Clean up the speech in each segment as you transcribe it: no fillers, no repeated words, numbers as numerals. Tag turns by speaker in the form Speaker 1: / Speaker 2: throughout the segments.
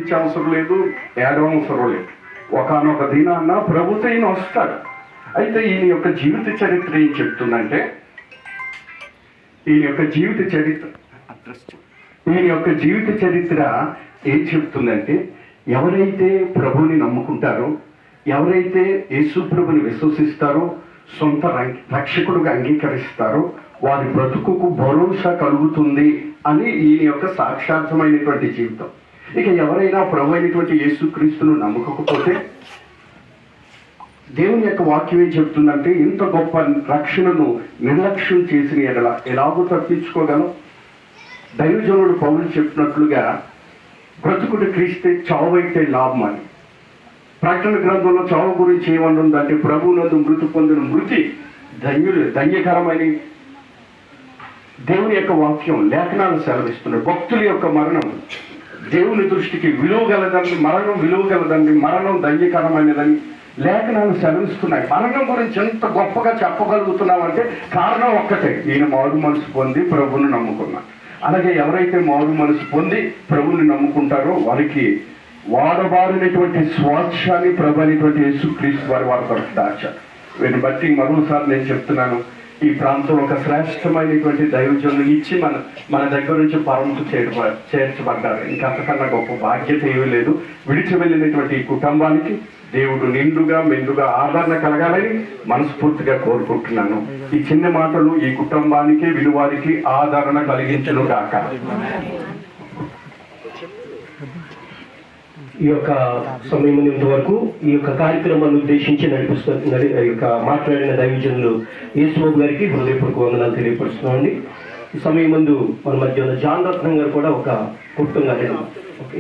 Speaker 1: ఆలోచించే అవసరం లేదు, ఏడవ అవసరం లేదు. ఒకానొక దినాన్న ప్రభుతో ఈయన వస్తాడు. అయితే ఈయన యొక్క జీవిత చరిత్ర ఏం చెప్తుందంటే, ఈయన యొక్క జీవిత చరిత్ర ఏం చెప్తుందంటే, ఎవరైతే ప్రభుని నమ్ముకుంటారో, ఎవరైతే యేసు ప్రభుని విశ్వసిస్తారో, సొంత రక్షకుడుగా అంగీకరిస్తారో వారి బ్రతుకుకు భరోసా కలుగుతుంది అని ఈయన యొక్క సాక్షాత్మైనటువంటి జీవితం. ఇక ఎవరైనా ప్రభు అయినటువంటి యేసుక్రీస్తును నమ్మకపోతే, దేవుని యొక్క వాక్యం ఏం చెప్తుందంటే, ఇంత గొప్ప రక్షణను నిర్లక్ష్యం చేసిన ఎలాగో తప్పించుకోగలం? దైవజనుడు పౌలు చెప్పినట్లుగా బ్రతుకుడు క్రీస్తే చావైతే లాభం అని. ప్రకటన గ్రంథంలో చావు గురించి ఏమనుందంటే, ప్రభువునందు మృతి పొందిన మృతి ధన్యకరమైన దేవుని యొక్క వాక్యం లేఖనాలు సెలవిస్తున్నాడు. భక్తుల యొక్క మరణం దేవుని దృష్టికి విలువగలదండి, మరణం ధన్యకరమైనదని లేఖనాలు సెలవిస్తున్నాయి. మరణం గురించి ఎంత గొప్పగా చెప్పగలుగుతున్నామంటే కారణం ఒక్కటే, ఈయన మారు మనసు పొంది ప్రభువుని నమ్ముకున్నాడు. అలాగే ఎవరైతే మారు మనసు పొంది ప్రభువుని నమ్ముకుంటారో వారికి వాడబారినటువంటి స్వాస్థ్యాన్ని ప్రభు అయినటువంటి యేసుక్రీస్తు వారి కొరకు దాచారు. వీటిని బట్టి మరోసారి నేను చెప్తున్నాను, ఈ ప్రాంతం ఒక శ్రేష్టమైనటువంటి దైవజనులు ఇచ్చి మన దగ్గర నుంచి పరముకు చేర్చబడ్డారు. ఇంకంతకన్నా గొప్ప బాధ్యత ఏమీ లేదు. విడిచి వెళ్ళినటువంటి ఈ కుటుంబానికి దేవుడు మెండుగా ఆదరణ కలగాలని మనస్ఫూర్తిగా కోరుకుంటున్నాను. ఈ చిన్న మాటలు ఈ కుటుంబానికి విలువారికి ఆదరణ కలిగించును గాక.
Speaker 2: ఈ యొక్క సమయం ఇంతవరకు ఈ యొక్క కార్యక్రమాన్ని ఉద్దేశించి మాట్లాడిన దైవజనులు యేసుబాబు గారికి హృదయపూర్వక వందనాలు తెలియపరుస్తున్నామండి. ఈ సమయం ముందు మన మధ్య ఉన్న జాన్ రత్నం గారు కూడా ఒక క్లుప్తంగా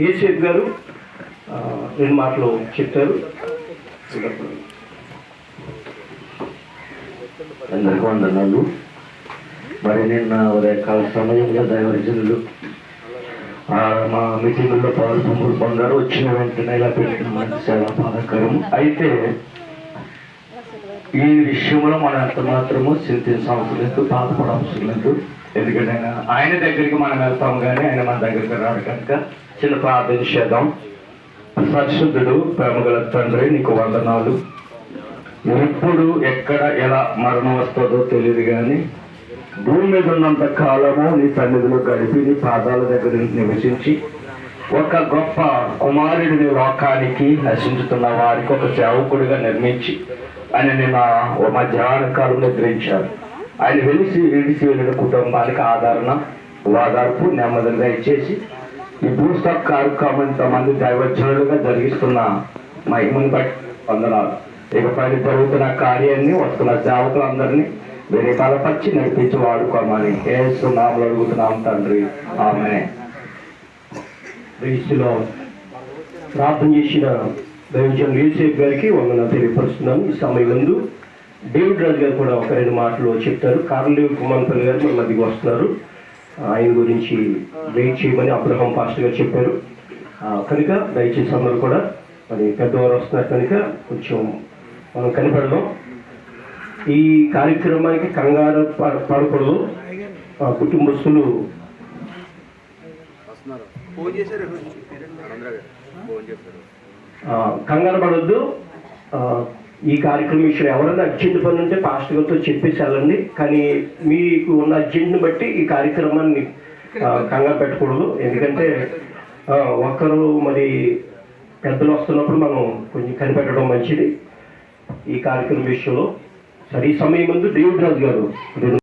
Speaker 2: యేసేపు గారు 2 మాటలు చెప్తారు.
Speaker 3: అందరికీ వందనాలు. మరి నిన్న ఉదయకాల సమయంలో దైవజనులు మా మీటింగుల్లో పొందారు. వచ్చిన వెంటనే ఇలా పెట్టిన మంచి చాలా బాధాకరం. అయితే ఈ విషయంలో మనం ఎంత మాత్రము చింతించిన అవసరం లేదు, బాధపడవసరం లేదు. ఎందుకంటే ఆయన దగ్గరికి మనం వెళ్తాం కానీ ఆయన మన దగ్గరికి రాడు కనుక చిన్న ప్రార్థన చేద్దాం. పరిశుద్ధుడు ప్రేమగల తండ్రి, నీకు వందనాలు. ఎప్పుడు ఎక్కడ ఎలా మరణం వస్తుందో తెలియదు కానీ భూమి మీద ఉన్నంత కాలము నీ సన్నిధిలో గడిపి నీ పాదాల దగ్గర నివసించి ఒక గొప్ప కుమారుడిని లోకానికి నశించుతున్న వారికి ఒక సేవకుడిగా నిర్మించి ఆయన నిన్న మధ్యాహ్న కాలం నిద్రించారు. ఆయన విడిచి వెళ్ళిన కుటుంబానికి ఆదరణ, ఓదార్పు, నెమ్మదిగా ఇచ్చేసి ఈ భూస్థాప్ కార్యక్రమం ఇంతమంది దైవజనులుగా జరిగిస్తున్న మహిమను బట్టి వందనాలు. ఇకపై జరుగుతున్న కార్యాన్ని వస్తున్న సేవకులందరినీ వేరే బలపరిచి నడిపించి వాడుకోమని యేసు నామములో అడుగుతున్నాం తండ్రి, ఆమేన్.
Speaker 2: రీతిలో ప్రార్థన చేసిన దైవజనులు యేసేపు గారికి వందనాలు తెలియపరుస్తున్నాను. ఈ సమయం ముందు డేవిడ్ రాజు గారు కూడా ఒక 2 మాటలు చెప్తారు. కార్లేవ్ కుమార్పల్లి గారు మన మధ్యకి వస్తున్నారు. ఆయన గురించి వెయిట్ చేయమని అబ్రహం పాస్టర్ గారు చెప్పారు కనుక దయచేసి అందరూ కూడా మరి పెద్దవారు వస్తున్నారు కనుక కొంచెం మనం కనిపెడదాం. ఈ కార్యక్రమానికి కంగారు పడకూడదు. కుటుంబస్తులు కంగారు పడవద్దు. ఈ కార్యక్రమం విషయం ఎవరైనా అర్జెంట్ పని ఉంటే పాస్టర్ గారితో చెప్పేసి వెళ్ళండి. కానీ మీకు ఉన్న అర్జెంట్ని బట్టి ఈ కార్యక్రమాన్ని కంగారు పెట్టకూడదు. ఎందుకంటే ఒక్కరు మరి పెద్దలు వస్తున్నప్పుడు మనం కొంచెం కనిపెట్టడం మంచిది ఈ కార్యక్రమం విషయంలో. సరే, ఈ సమయం ముందు డేవిడ్ రాజు గారు